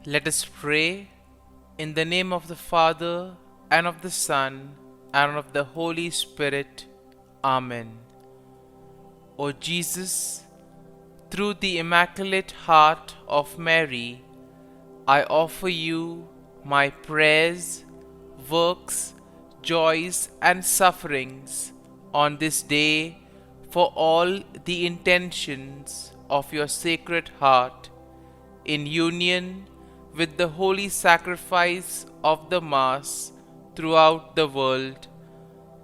Let us pray in the name of the Father, and of the Son, and of the Holy Spirit. Amen. O Jesus, through the Immaculate Heart of Mary, I offer you my prayers, works, joys, and sufferings on this day for all the intentions of your Sacred Heart, in union with the holy sacrifice of the Mass throughout the world,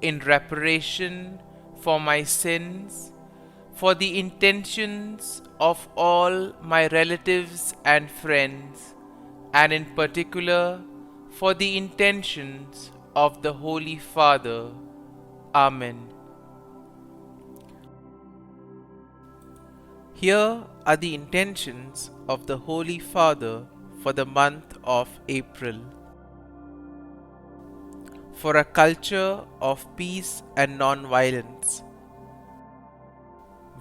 in reparation for my sins, for the intentions of all my relatives and friends, and in particular for the intentions of the Holy Father. Amen. Here are the intentions of the Holy Father for the month of April. For a culture of peace and non-violence.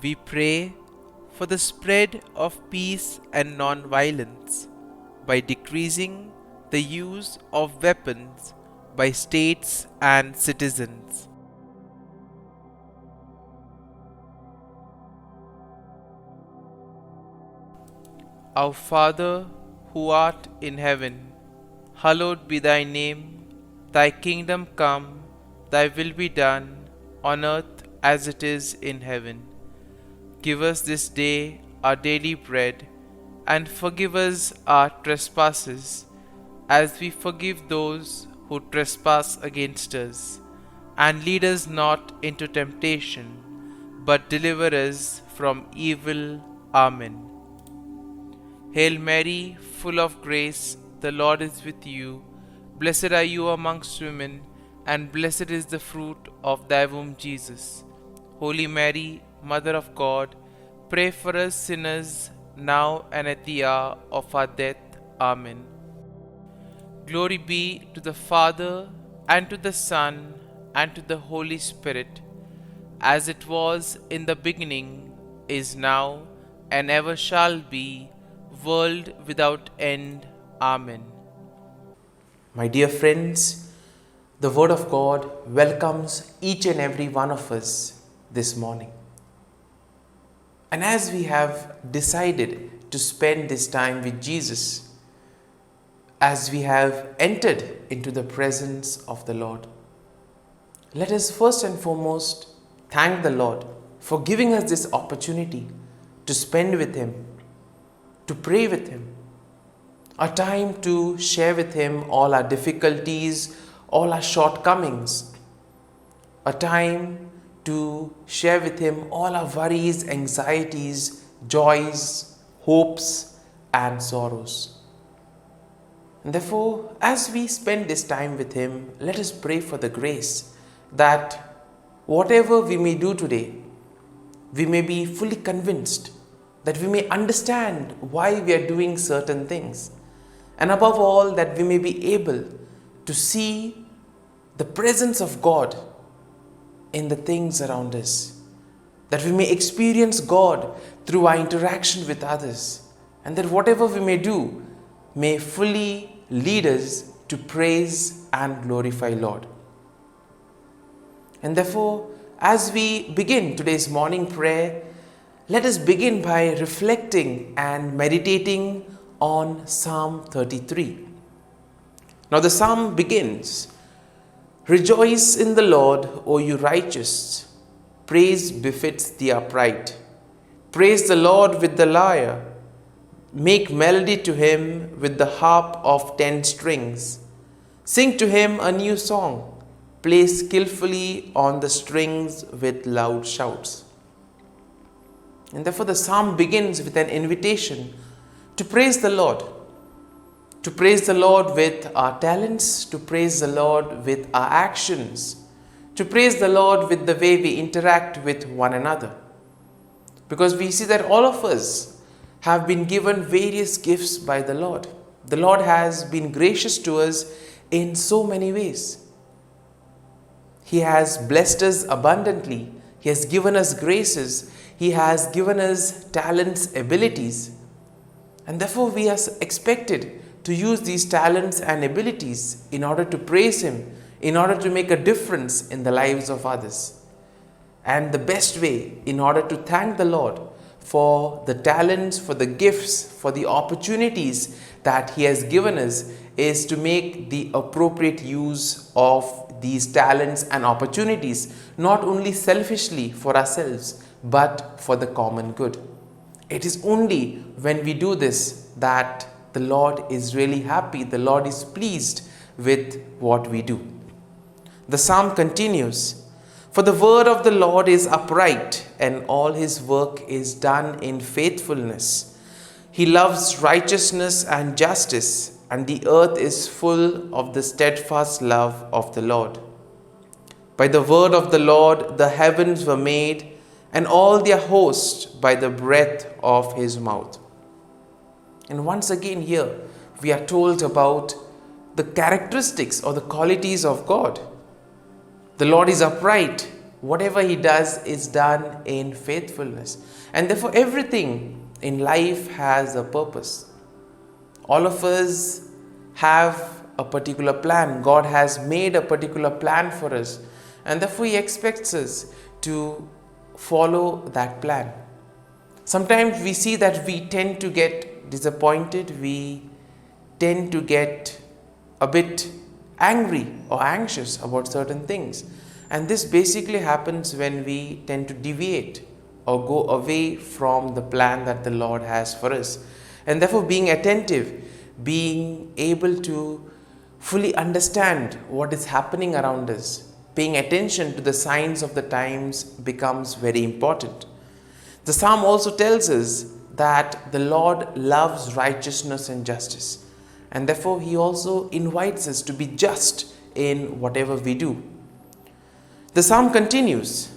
We pray for the spread of peace and non-violence by decreasing the use of weapons by states and citizens. Our Father, who art in heaven, hallowed be thy name. Thy kingdom come, thy will be done, on earth as it is in heaven. Give us this day our daily bread, and forgive us our trespasses, as we forgive those who trespass against us. And lead us not into temptation, but deliver us from evil. Amen. Hail Mary, full of grace, the Lord is with you. Blessed are you amongst women, and blessed is the fruit of thy womb, Jesus. Holy Mary, Mother of God, pray for us sinners, now and at the hour of our death. Amen. Glory be to the Father, and to the Son, and to the Holy Spirit, as it was in the beginning, is now, and ever shall be, world without end. Amen. My dear friends, the Word of God welcomes each and every one of us this morning. And as we have decided to spend this time with Jesus, as we have entered into the presence of the Lord, let us first and foremost thank the Lord for giving us this opportunity to spend with Him, to pray with Him, a time to share with Him all our difficulties, all our shortcomings, a time to share with Him all our worries, anxieties, joys, hopes, and sorrows. And therefore, as we spend this time with Him, let us pray for the grace that whatever we may do today, we may be fully convinced, that we may understand why we are doing certain things, and above all, that we may be able to see the presence of God in the things around us, that we may experience God through our interaction with others, and that whatever we may do may fully lead us to praise and glorify Lord. And therefore, as we begin today's morning prayer, let us begin by reflecting and meditating on Psalm 33. Now the psalm begins, "Rejoice in the Lord, O you righteous. Praise befits the upright. Praise the Lord with the lyre. Make melody to Him with the harp of 10 strings. Sing to Him a new song. Play skillfully on the strings with loud shouts." And therefore the psalm begins with an invitation to praise the Lord. To praise the Lord with our talents, to praise the Lord with our actions, to praise the Lord with the way we interact with one another. Because we see that all of us have been given various gifts by the Lord. The Lord has been gracious to us in so many ways. He has blessed us abundantly. He has given us graces. He has given us talents, abilities. And therefore we are expected to use these talents and abilities in order to praise Him, in order to make a difference in the lives of others. And the best way in order to thank the Lord for the talents, for the gifts, for the opportunities that He has given us is to make the appropriate use of these talents and opportunities, not only selfishly for ourselves, but for the common good. It is only when we do this that the Lord is really happy, the Lord is pleased with what we do. The psalm continues, "For the word of the Lord is upright, and all His work is done in faithfulness. He loves righteousness and justice, and the earth is full of the steadfast love of the Lord. By the word of the Lord the heavens were made, and all their host by the breath of His mouth." And once again here we are told about the characteristics or the qualities of God. The Lord is upright. Whatever He does is done in faithfulness. And therefore everything in life has a purpose. All of us have a particular plan. God has made a particular plan for us. And therefore He expects us to follow that plan. Sometimes we see that we tend to get disappointed. We tend to get a bit angry or anxious about certain things. And this basically happens when we tend to deviate or go away from the plan that the Lord has for us. And therefore being attentive, being able to fully understand what is happening around us, paying attention to the signs of the times becomes very important. The psalm also tells us that the Lord loves righteousness and justice. And therefore He also invites us to be just in whatever we do. The psalm continues,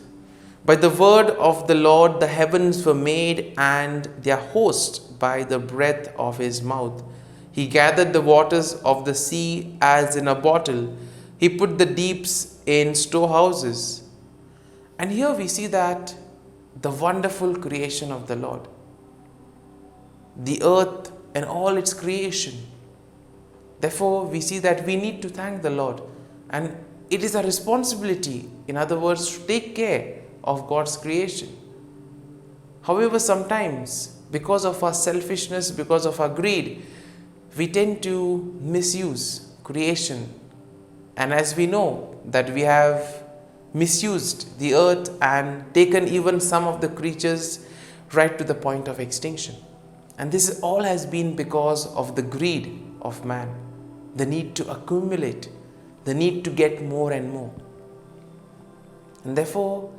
"By the word of the Lord the heavens were made, and their host by the breath of His mouth. He gathered the waters of the sea as in a bottle. He put the deeps in storehouses." And here we see that the wonderful creation of the Lord, the earth and all its creation. Therefore, we see that we need to thank the Lord, and it is a responsibility, in other words, to take care of God's creation. However, sometimes because of our selfishness, because of our greed, we tend to misuse creation. And as we know that we have misused the earth and taken even some of the creatures right to the point of extinction. And this all has been because of the greed of man, the need to accumulate, the need to get more and more. And therefore,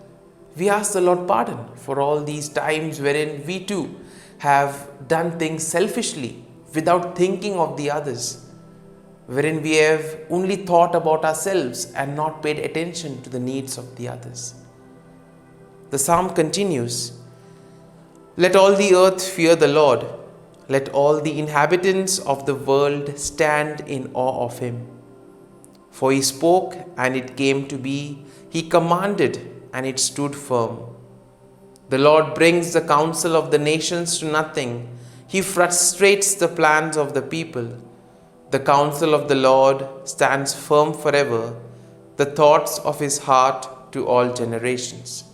we ask the Lord pardon for all these times wherein we too have done things selfishly without thinking of the others, wherein we have only thought about ourselves and not paid attention to the needs of the others. The psalm continues, "Let all the earth fear the Lord. Let all the inhabitants of the world stand in awe of Him. For He spoke, and it came to be. He commanded, and it stood firm. The Lord brings the counsel of the nations to nothing. He frustrates the plans of the people. The counsel of the Lord stands firm forever, the thoughts of His heart to all generations."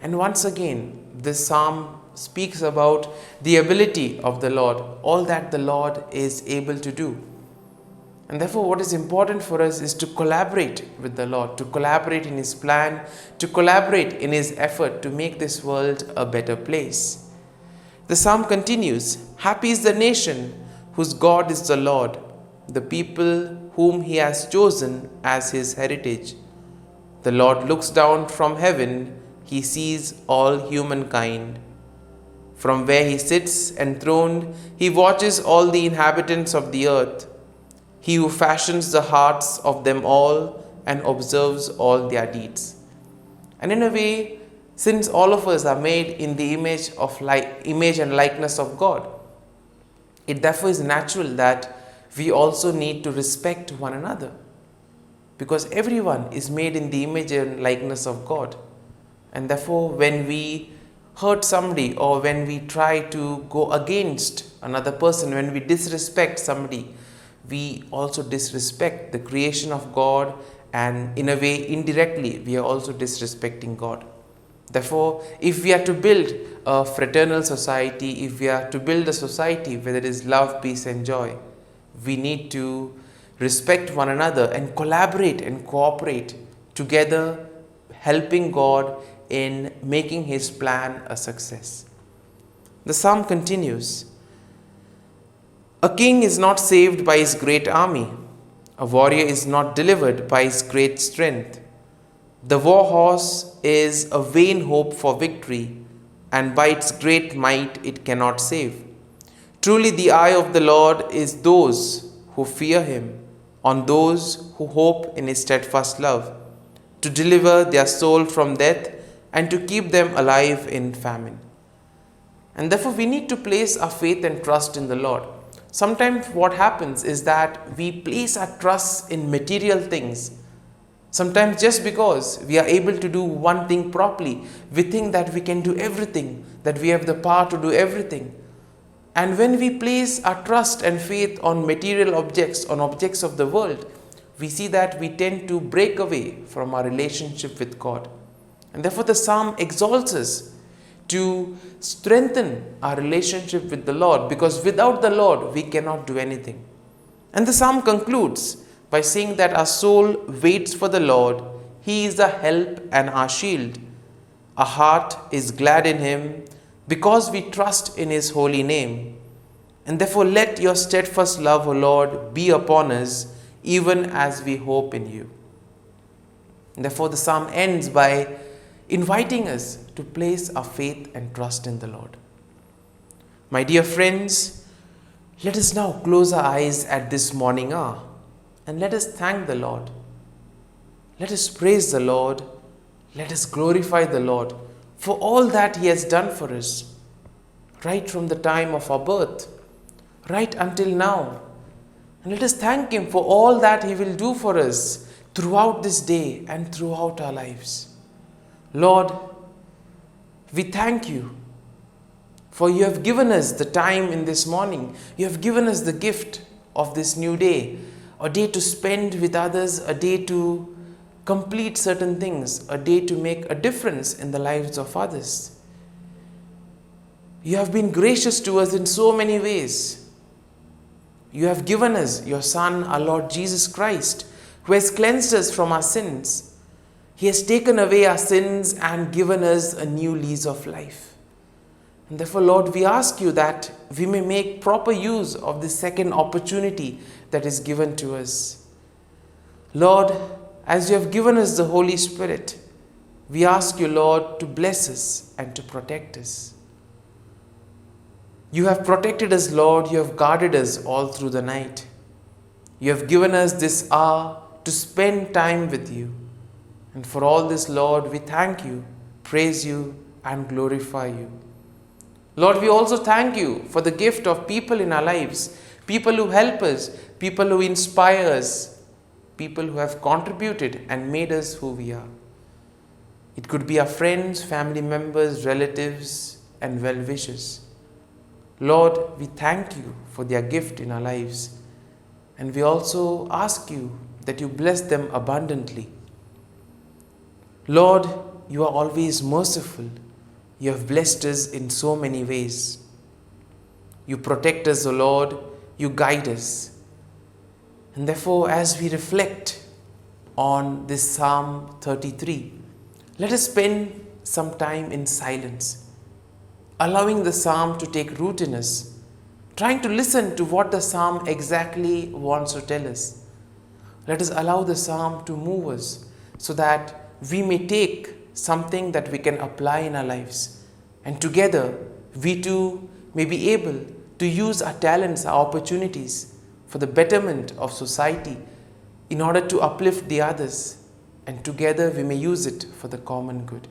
And once again, this psalm speaks about the ability of the Lord, all that the Lord is able to do. And therefore, what is important for us is to collaborate with the Lord, to collaborate in His plan, to collaborate in His effort to make this world a better place. The psalm continues, "Happy is the nation whose God is the Lord, the people whom He has chosen as His heritage. The Lord looks down from heaven, He sees all humankind. From where He sits enthroned, He watches all the inhabitants of the earth. He who fashions the hearts of them all and observes all their deeds." And in a way, since all of us are made in the image and likeness of God, it therefore is natural that we also need to respect one another, because everyone is made in the image and likeness of God. And therefore, when we hurt somebody, or when we try to go against another person, when we disrespect somebody, we also disrespect the creation of God, and in a way, indirectly, we are also disrespecting God. Therefore, if we are to build a fraternal society, if we are to build a society where there is love, peace, and joy, we need to respect one another and collaborate and cooperate together, helping God in making His plan a success. The psalm continues, "A king is not saved by his great army. A warrior is not delivered by his great strength. The war horse is a vain hope for victory, and by its great might it cannot save. Truly the eye of the Lord is those who fear Him, on those who hope in His steadfast love, to deliver their soul from death and to keep them alive in famine." And therefore we need to place our faith and trust in the Lord. Sometimes what happens is that we place our trust in material things. Sometimes just because we are able to do one thing properly, we think that we can do everything, that we have the power to do everything. And when we place our trust and faith on material objects, on objects of the world, we see that we tend to break away from our relationship with God. And therefore the psalm exalts us to strengthen our relationship with the Lord, because without the Lord we cannot do anything. And the psalm concludes by saying that our soul waits for the Lord. He is our help and our shield. Our heart is glad in Him because we trust in His holy name. And therefore let your steadfast love, O Lord, be upon us, even as we hope in You. And therefore the psalm ends by inviting us to place our faith and trust in the Lord. My dear friends, let us now close our eyes at this morning hour and let us thank the Lord. Let us praise the Lord. Let us glorify the Lord for all that He has done for us, right from the time of our birth, right until now. And let us thank Him for all that He will do for us throughout this day and throughout our lives. Lord, we thank You, for You have given us the time in this morning. You have given us the gift of this new day, a day to spend with others, a day to complete certain things, a day to make a difference in the lives of others. You have been gracious to us in so many ways. You have given us Your Son, our Lord Jesus Christ, who has cleansed us from our sins. He has taken away our sins and given us a new lease of life. And therefore, Lord, we ask You that we may make proper use of this second opportunity that is given to us. Lord, as You have given us the Holy Spirit, we ask You, Lord, to bless us and to protect us. You have protected us, Lord. You have guarded us all through the night. You have given us this hour to spend time with You. And for all this, Lord, we thank You, praise You, and glorify You. Lord, we also thank You for the gift of people in our lives, people who help us, people who inspire us, people who have contributed and made us who we are. It could be our friends, family members, relatives, and well-wishers. Lord, we thank You for their gift in our lives, and we also ask You that You bless them abundantly. Lord, You are always merciful. You have blessed us in so many ways. You protect us, O Lord. You guide us. And therefore, as we reflect on this Psalm 33, let us spend some time in silence, allowing the psalm to take root in us, trying to listen to what the psalm exactly wants to tell us. Let us allow the psalm to move us so that we may take something that we can apply in our lives, and together we too may be able to use our talents, our opportunities for the betterment of society in order to uplift the others, and together we may use it for the common good.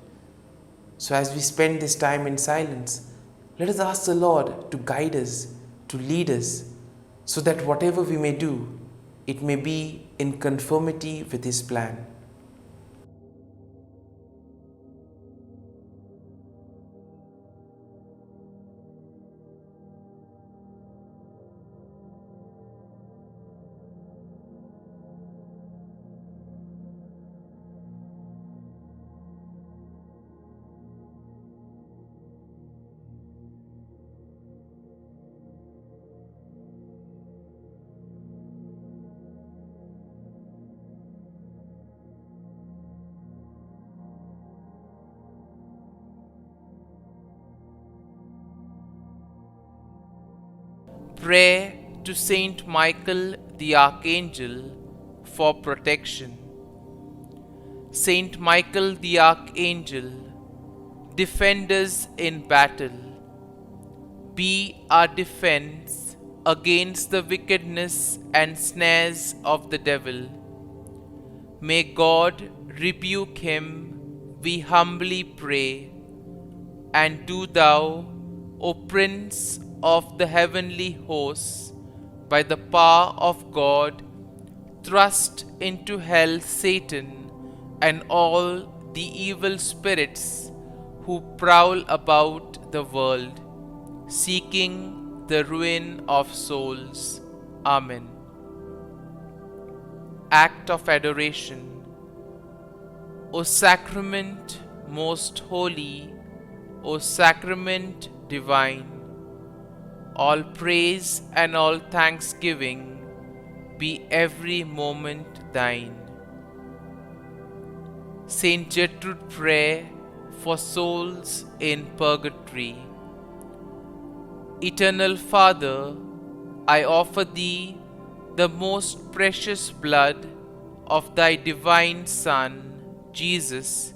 So as we spend this time in silence, let us ask the Lord to guide us, to lead us, so that whatever we may do, it may be in conformity with His plan. Prayer to Saint Michael the Archangel for protection. Saint Michael the Archangel, defend us in battle. Be our defense against the wickedness and snares of the devil. May God rebuke him, we humbly pray. And do thou, O Prince of the heavenly hosts, by the power of God, thrust into hell Satan and all the evil spirits who prowl about the world, seeking the ruin of souls. Amen. Act of Adoration. O Sacrament most holy, O Sacrament divine, all praise and all thanksgiving be every moment thine. Saint Gertrude Prayer for souls in purgatory. Eternal Father, I offer Thee the most precious blood of Thy divine Son, Jesus,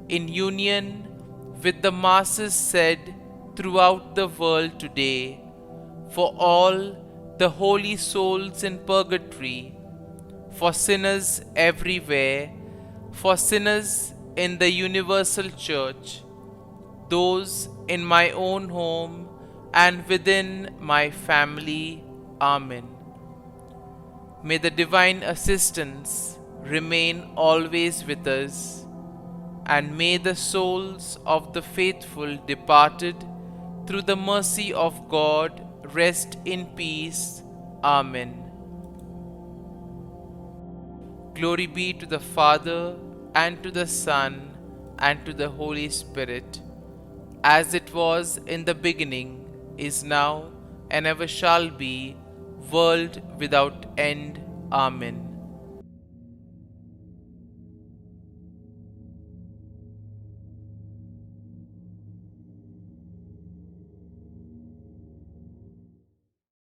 in union with the masses said throughout the world today, for all the holy souls in purgatory, for sinners everywhere, for sinners in the universal church, those in my own home and within my family. Amen. May the divine assistance remain always with us, and may the souls of the faithful departed through the mercy of God rest in peace. Amen. Glory be to the Father, and to the Son, and to the Holy Spirit, as it was in the beginning, is now, and ever shall be, world without end. Amen.